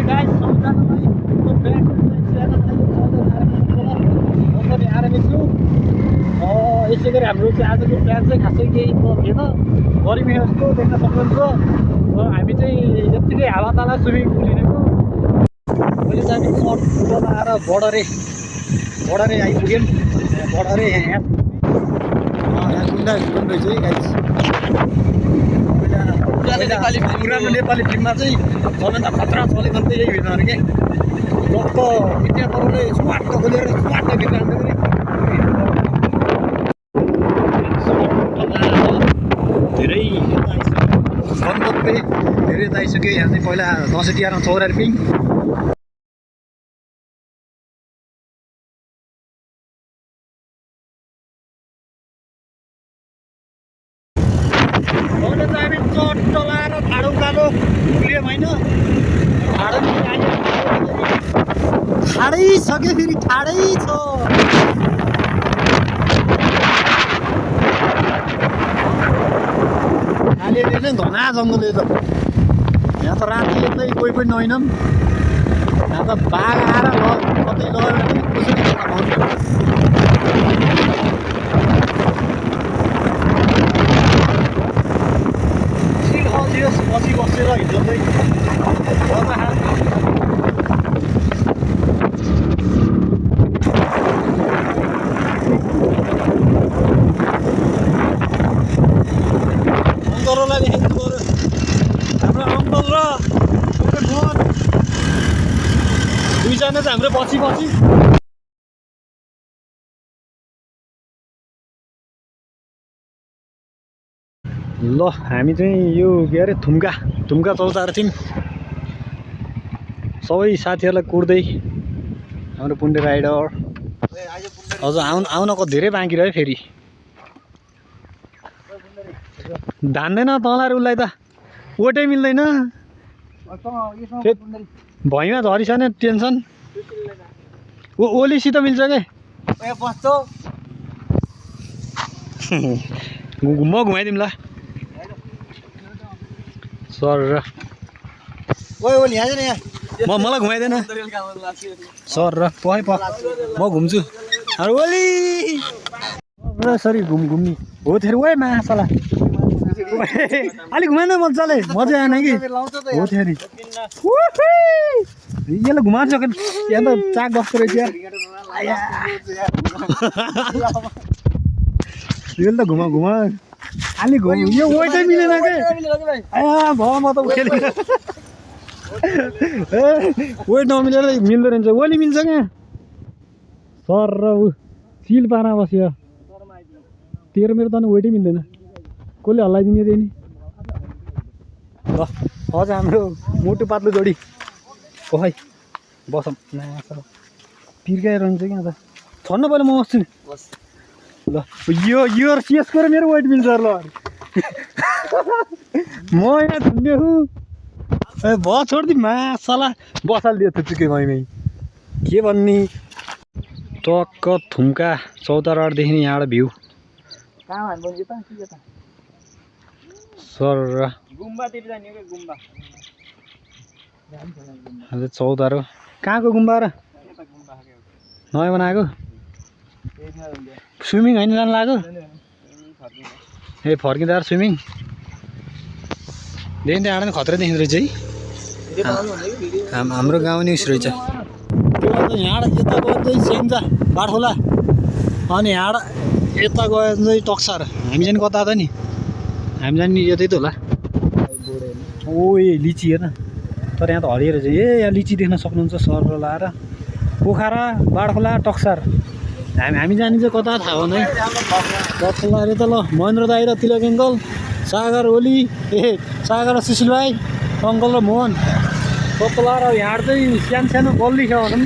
Guys सबजनालाई म back स्याहार्न थालेँ आरामै छु। यसै गरी हाम्रो चाहिँ आजको प्लान चाहिँ खासै केही थिएन। गर्मी जस्तो देख्न सक्नुहुन्छ। हामी चाहिँ यत्तिकै हावाताला स्विमिङ पुल हिँडेको। अहिले चाहिँ हामी सर्ट फुटबल आएर बडरे आइपुग्यौँ। बडरे यहाँ गुन्डा भिडियो रहेछ है गाइस। पुरानो नेपाली फिल्ममा चाहिँ सबैभन्दा खतरा चलेको चाहिँ यही भिडियो अरे के टक्क इन्डिया पराउने स्वाट खोलेर स्वाट भित्र धेरै धेरै आइसक्यो। यहाँ चाहिँ पहिला दसैँ तिहारमा चौरारी पिङ हामी चट्ट लाएर ठाडो उकालो उक्लियौँ होइन। ठाडै छ कि फेरि ठाडै छ। अहिले नै घना जङ्गल त यहाँ त राति यतै कोही पनि नहोइनौँ। यहाँ त बाघ आएर कतै लगेर कसरी पछि बसेर हिजो चाहिँ अङ्कललाई देखेको पऱ्यो। हाम्रो अङ्कल र दुईजना चाहिँ हाम्रो पछि ल हामी चाहिँ यो के अरे थुम्का चौतारा थियौँ। सबै साथीहरूलाई कुर्दै हाम्रो पुण्य राइडर अझ आउनको धेरै बाँकी रह्यो। फेरि धान्दैन तँलाई उसलाई त ओटै मिल्दैन। भैँमा झरिसन टेन्सन ओलीसित मिल्छ के म घुमाइदिउँ ल सर र मलाई घुमाइदिएन सर र म घुम्छु। अरे ओली सरी घुम्ने हो थियो ओ मासला अलिक घुमाएन मजाले मजा आएन कि हो थियो नि यसले घुमाउनु सक्यो। यहाँ त चाक बस्दो रहेछ यसले त घुमा अलिक यो वेटै मिलेन के भयो म त उखेल वेट नमिलेर मिल्दो रहेछ। ओली मिल्छ क्या सर र ऊ सिल पारा बस्यो। तेरो मेरो त वेटै मिल्दैन। कसले हल्लाइदिने त्यो नि ल अझ हाम्रो मोटो पातलो जोडी खै बसौँ पिर्काइरहन्छ क्या त छन्न पहिला म बस्छु ल। यो यसको र मेरो वेट मिल्छ ल म यहाँ झुन्ने हु भयो छोडिदिउँ मासला बसालिदियो थुचुकै मैमै के भन्ने। टक्क थुम्का चौतारादेखि यहाँबाट भ्यू सर चौतारो कहाँको गुम्बा र नयाँ बनाएको स्विमिङ होइन जानु लाग्यो ए फर्किँदा स्विमिङ देखि आँडा खतरा देखिँदो रहेछ है। हाम्रो गाउँ नि उस रहेछ यहाँबाट यता गयो चाहिँ सेङ्जा बाटखोला अनि यहाँबाट यता गयो चाहिँ टक्सार। हामी जाने कता त नि हामी जाने यतै त होला। ओ लिची हेर्न तर यहाँ त हरिएर चाहिँ यहाँ लिची देख्न सक्नुहुन्छ सर लाएर पोखरा बाटखोला टक्सार। हामी जाने चाहिँ कता थाहा भएन है। टक्सार अरे त ल महेन्द्र दाइ र तिलक अङ्कल सागर ओली सागर र सुशील भाइ अङ्कल र मोहन टक्सार लाएर यहाँ चाहिँ सानो गल्ली छ भनौँ न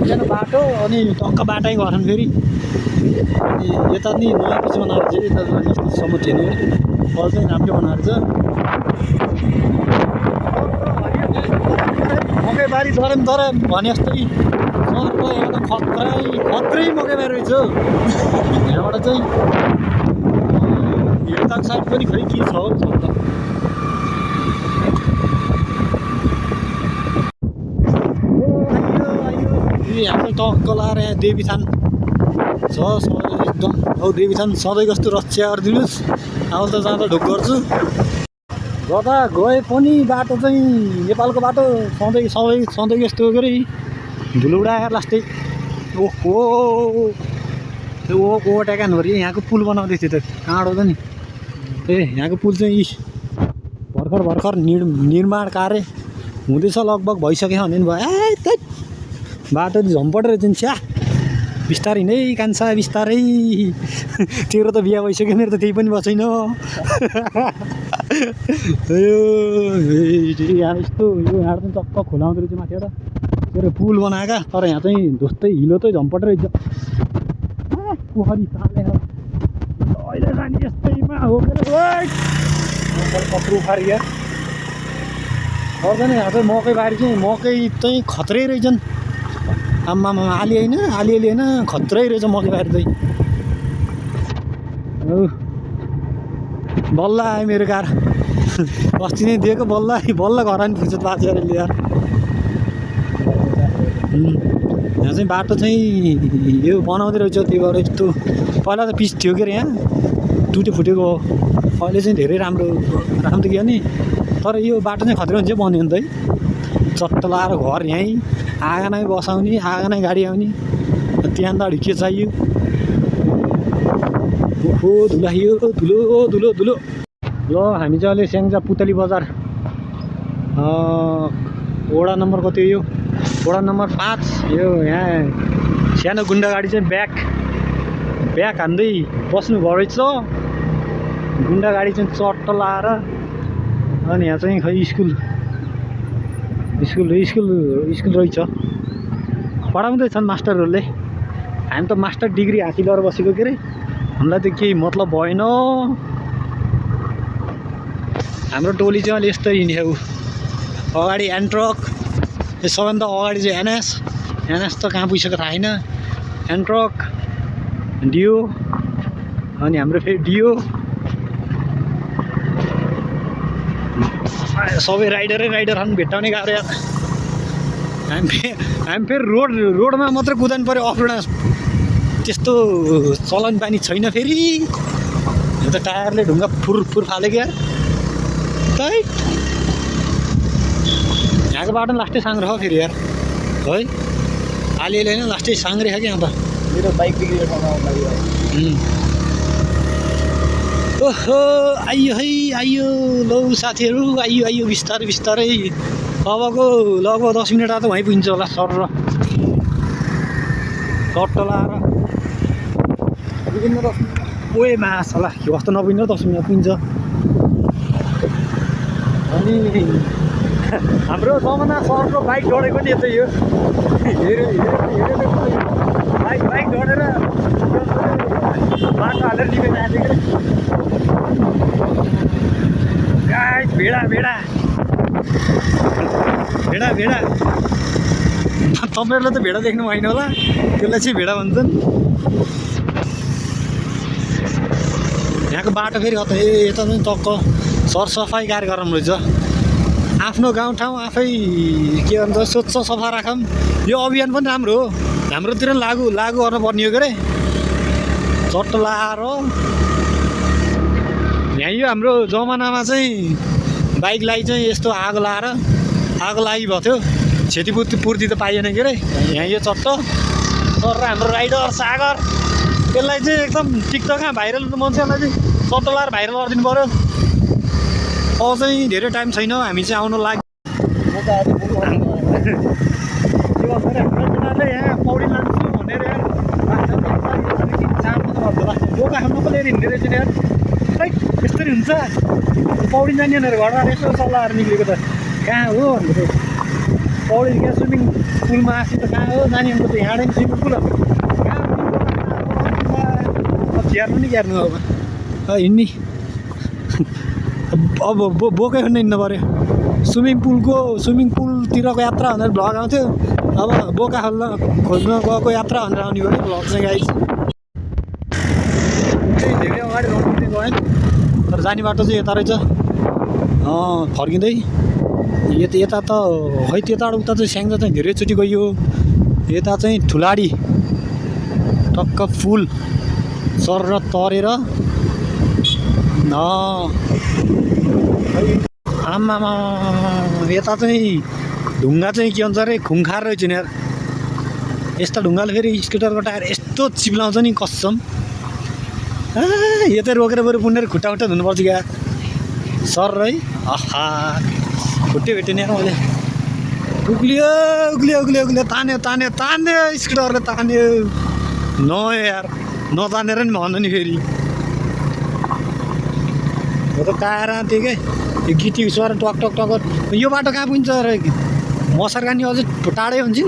सानो बाटो अनि टक्क बाटै गर्छन् फेरि अनि यता नि नयाँ पछि बनाएर चाहिँ यता यस्तोसम्म थिएन फल चाहिँ राम्रो बनाएर छ। मकैबारी झऱ्यौँ तर भने जस्तै सरको यहाँ त खत्रै मकैबारी रहेछ। यहाँबाट चाहिँ यता साइड पनि खै के छ हौ छ त टक्क लाएर यहाँ देवीथान छ एकदम। हौ देवीथान सधैँ जस्तो रक्षा गरिदिनुहोस्। अब त जाँदा ढोक गर्छु। जता गए पनि बाटो चाहिँ नेपालको बाटो सधैँ यस्तो के अरे धुलो उडाएर लास्टै ओहो त्यो ओभरटेकन हो यहाँको पुल बनाउँदै थियो त काँडो त नि। यहाँको पुल चाहिँ भर्खर निर्माण कार्य हुँदैछ, लगभग भइसक्यो भने भयो। बाटो झम्पट रहेछ नि छ्या। बिस्तारै नै कान्छा बिस्तारै। तेरो त बिहा भइसक्यो, मेरो त त्यही पनि भएको छैन। यहाँ यस्तो यो यहाँ चाहिँ चक्क खोलाउँदो रहेछ माथिबाट के अरे पुल बनाएका, तर यहाँ चाहिँ जस्तै हिलो त झम्पट रहेछ। पोखरी तालेर अहिले जाने यस्तैमा हो के अरे कत्रो उखारी यार गर्दैन। यहाँ चाहिँ मकै बारी चाहिँ मकै चाहिँ खत्रै रहेछन्। आम्मामा आली होइन खत्रै रहेछ मकै बारी चाहिँ। बल्ल आयो मेरो कार। अस्ति नै दिएको बल्ल घर नि फुर्सद पाएको छ अरे यार। यहाँ चाहिँ बाटो चाहिँ यो बनाउँदै रहेछ, त्यही भएर यस्तो। पहिला त पिच थियो के अरे, यहाँ टुटे फुटेको हो। अहिले चाहिँ धेरै राम्रो त कि नि, तर यो बाटो चाहिँ खत्रै हुन्छ बन्यो नि त है। चट्ट लाएर घर यहीँ आँगनै बसाउने, आँगनै गाडी आउने। त्यहाँ त के चाहियो। ओहो धुलाइयो धुलो। ल हामी चाहिँ अहिले स्याङ्जा पुतली बजार वडा नम्बर कति हो यो? वडा नम्बर 5। यो यहाँ सानो गुन्डा गाडी चाहिँ ब्याक हान्दै बस्नु भयो रहेछ। गुन्डा गाडी चाहिँ चट्ट लाएर। अनि यहाँ चाहिँ खै स्कुल रहेछ, पढाउँदैछन् मास्टरहरूले। हामी त मास्टर डिग्री हासिल गरेर बसेको के अरे, हामीलाई त केही मतलब भएन। हाम्रो टोली चाहिँ अहिले यस्तै हिँड्यो। अगाडि एन्ट्रक, सबभन्दा अगाडि चाहिँ एनएस त कहाँ पुगिसक्यो थाहा छैन। एन्ट्रक डियो अनि हाम्रो फेरि डियो। सबै राइडर हामी भेट्टाउने गाह्रो यार। हामी फेरि रोडमा मात्रै कुदाउनु पऱ्यो, अफ रोडमा त्यस्तो चलन पानी छैन। फेरि यो त टायरले ढुङ्गा फुर फालेको यार। यहाँको बाटो लास्टै साङ्ग्रो हो फेरि यार है। अलिअलि होइन लास्टै साङ्ग्रे छ कि यहाँ त। मेरो बाइक बिग्रियो ओहो आइयो लौ साथीहरू, आइयो बिस्तारै। अबको लगभग 10 मिनट त वहीँ पुगिन्छ होला सर र चट्ट लाएर। ओए मास होला के कस्तो नपुग्नु 10 मिनट पुगिन्छ। अनि हाम्रो जमाना सरको बाइक डढेको नि यतै यो। बाइक डढेर बाटो हालेर निभेन आएको गाइस। भेडा तपाईँहरूले त भेडा देख्नु भएन होला, त्यसलाई चाहिँ भेडा भन्छन्। यहाँको बाटो फेरि कता यता चाहिँ टक्क सरसफाइ कार्यक्रम रहेछ। आफ्नो गाउँठाउँ आफै के भन्छ स्वच्छ सफा राखौँ, यो अभियान पनि राम्रो हो। हाम्रोतिर लागु गर्न पर्ने हो के अरे। चट्ट लाएर यहाँ यो हाम्रो जमानामा चाहिँ बाइकलाई चाहिँ यस्तो आगो लागि भएको थियो, क्षतिपूर्ति त पाइएन के अरे। यहाँ यो चट्ट सर हाम्रो राइडर सागर, त्यसलाई चाहिँ एकदम टिकटकमा भाइरल मान्छेलाई चाहिँ चट्ट लाएर भाइरल गरिदिनु पऱ्यो। अब चाहिँ धेरै टाइम छैन, हामी चाहिँ आउनु लाग्यो। यहाँ पौडी लान्छु भनेर यार बोका खानु लिएर हिँड्ने रहेछ यार। खै यस्तरी हुन्छ पौडी जाने भनेर घरमा यसो सल्लाहहरू निक्लेको त कहाँ हो भनेर। पौडी क्या स्विमिङ पुलमा आएको त कहाँ हो जाने भनेको त यहाँबाट नि स्विमिङ पुल झ्यार्नु नि झ्यार्नु अब हिँड्ने। अब बोकै खन्ने हिँड्नु पऱ्यो। स्विमिङ पुलतिरको यात्रा भनेर भ्लग आउँथ्यो, अब बोका खोज्न गएको यात्रा भनेर आउने भयो भ्लग चाहिँ गाइस। धेरै अगाडि रोड गएँ तर जाने बाटो चाहिँ यता रहेछ फर्किँदै। यता त खै त्यताबाट उता चाहिँ स्याङ्जा चाहिँ धेरैचोटि गयो। यता चाहिँ ठुलाडी टक्क फुल सर र तरेर आमामा यता चाहिँ ढुङ्गा चाहिँ के भन्छ अरे खुङखार रहेछ नि यार। यस्ता ढुङ्गाले फेरि स्कुटरको टायर यस्तो चिप्लाउँछ नि कसम। यो त रोकेर बरु पुण्डेर खुट्टा धुनुपर्छ क्या सर है। आहा खुट्टै भेटेँ नि यार मैले। उक्लियो उक्लियो उक्लियो उक्लियो तान्यो तान्यो तान्यो स्कुटरले तान्यो न यार नतानेर नि भन्नु नि फेरि हो त टायर थियो क्या त्यो गिटी सर टक टक टक यो बाटो कहाँ पुग्छ र मसरकानी अझै टाढै हुन्छ नि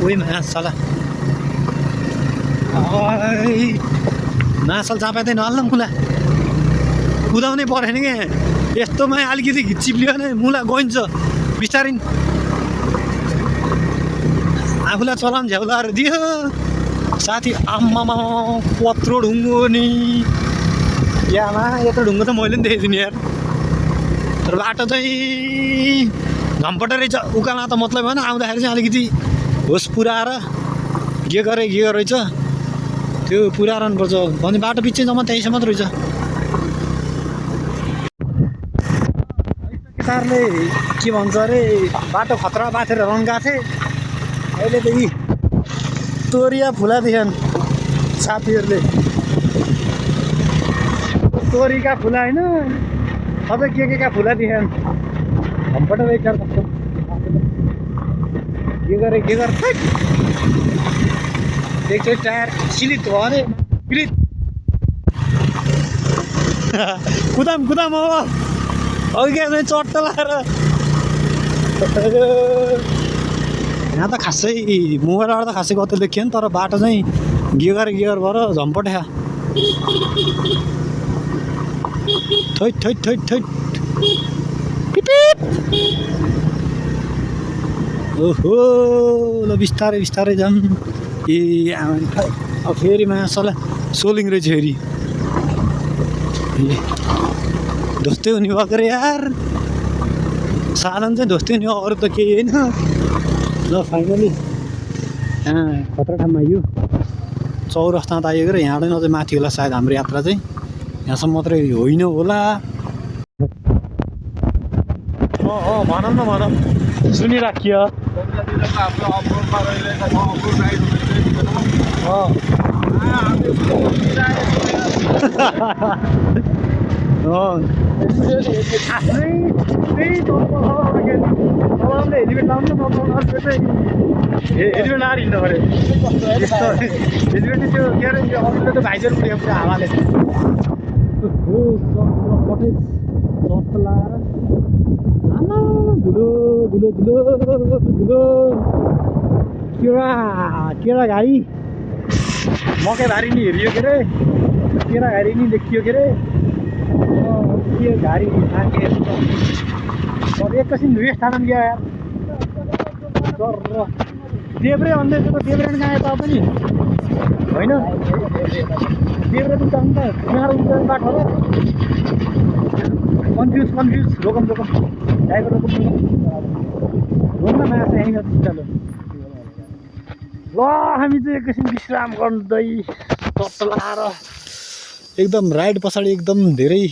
ओइ मासला मासल चापाइँदै नहाल्न मुला कुदाउनै परेन क्या यस्तोमा अलिकति चिप्लियो भने मुला गइन्छ बिस्तारै आफूलाई चलाउनु झ्याउलाहरू दियो साथी। आम्मामा पत्रो ढुङ्गो नि यामा यत्रो ढुङ्गो त मैले पनि देखेको थिएँ नि यार। तर बाटो चाहिँ झम्पटे रहेछ उकालो त मतलब भएन आउँदाखेरि चाहिँ अलिकति होस पुऱ्याएर के रहेछ त्यो पुऱ्याइरहनुपर्छ भने बाटो बिचै जम्मा त्यहीसम्म रहेछ। केटाहरूले के भन्छ अरे बाटो खतरा बाँचेर रन गएको थिएँ अहिले त यी तोरिया फुला दिएन साथीहरूले तोरीका फुला होइन अझै के फुला दिएन झम्पट बेकार कस्तो के गरे एकचोटि टायर सिलिप भयो भने पिलिप कुदाम हो अघि क्या चाहिँ चट्ट लगाएर यहाँ त खासै मोबाइलबाट त खासै कतै देखियो नि तर बाटो चाहिँ गेगर भएर झम्पट थैट ओहो ल बिस्तारै जाऊँ। ए अब फेरि मासला सोलिङ रहेछ फेरि ढोस्दै हुने भएको रे यार साधन चाहिँ ढोस्दै हुने अरू त केही होइन। ल फाइनली खतरा ठाउँमा आइयो चौरस्तामा त आइयो र यहाँबाट अझै माथि होला सायद हाम्रो यात्रा चाहिँ यहाँसम्म मात्रै होइन होला। भनौँ सुनिराखियो हेलिमेट लाउनु हेलिमेट लाएर हिँड्नु पऱ्यो हेलिमेट त्यो के अरे अरूले त भाइजर पुऱ्यायो पुरा हावाले लाएर आमा धुलो केरा घारी मकै भारी नि हेरियो के अरे केरा घारी नि देखियो के अरे के घारी एकैछिन वेस्ट थाल्न गयो यार देब्रे भन्दैछ त देब्रे कहाँ यता पनि होइन देब्रे त अन्त यहाँ बाटो होला कन्फ्युज रोकम ड्राइभर रोकम रोक्न माछा यहीँ चालो ल हामी चाहिँ एकैछिन विश्राम गर्दै टट्ट लाएर एकदम राइड पछाडि एकदम धेरै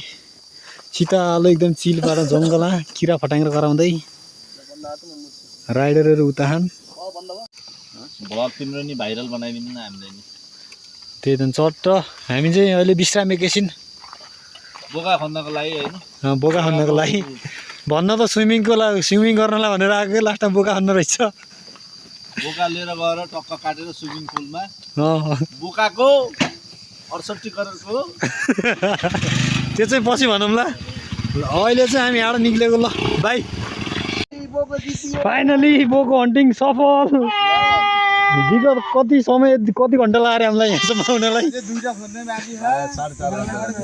चितालो एकदम चिलबाट जङ्गलमा किरा फटाङ्ग्रा गराउँदै राइडरहरू उताहान भ्लग तिम्रो नि भाइरल बनाइदिनु न हामीले नि त्यही त चट्ट हामी चाहिँ अहिले विश्राम एकैछिन बोका खन्नको लागि होइन बोका खन्नको लागि भन्न त स्विमिङ गर्नलाई भनेर आएको लास्टमा बोका खन्न रहेछ बोका लिएर गएर टक्क काटेर स्विमिङ पुलमा बोकाको 68 करोडको त्यो चाहिँ पछि भनौँ ल अहिले चाहिँ हामी यहाँबाट निक्लेको ल बाई फाइनली बोको हन्टिङ सफल विगत कति समय कति घन्टा लाग्यो हामीलाई यहाँसम्म आउनलाई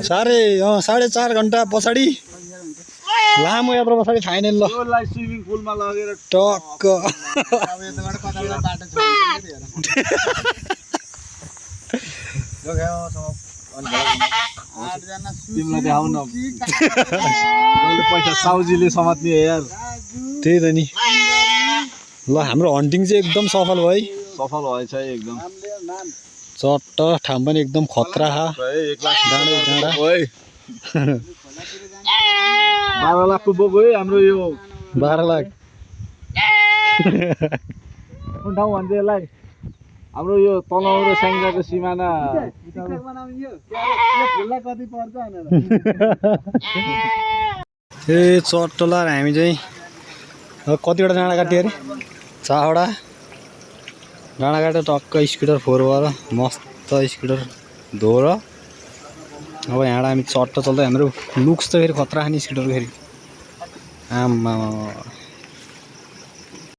4.5 घन्टा पछाडि लामो यात्रा पछाडि फाइनल ल स्विमिङ पुलमा लगेर टक्क तिमीलाई देखाउन पैसा साउजीले समात्ने यार त्यही त नि ल हाम्रो हन्टिङ चाहिँ एकदम सफल भयो है। सफल भएछ एकदम। चट्ट ठाउँ पनि एकदम खतरा खा डाँडै डाँडा। 12 लाखको बोको है हाम्रो यो। 12 लाख कुन ठाउँ भन्छ यसलाई? हाम्रो यो तनहुँ र स्याङ्जाको सिमाना। ए चट्टला हामी चाहिँ कतिवटा डाँडा काट्यो अरे? 4वटा डाँडा काट्यो टक्क स्कुटर 4 भएर मस्त स्कुटर धोएर। अब यहाँबाट हामी चट्ट चल्दै हाम्रो लुक्स त फेरि खतरा खाने स्कुटरको फेरि आम्मा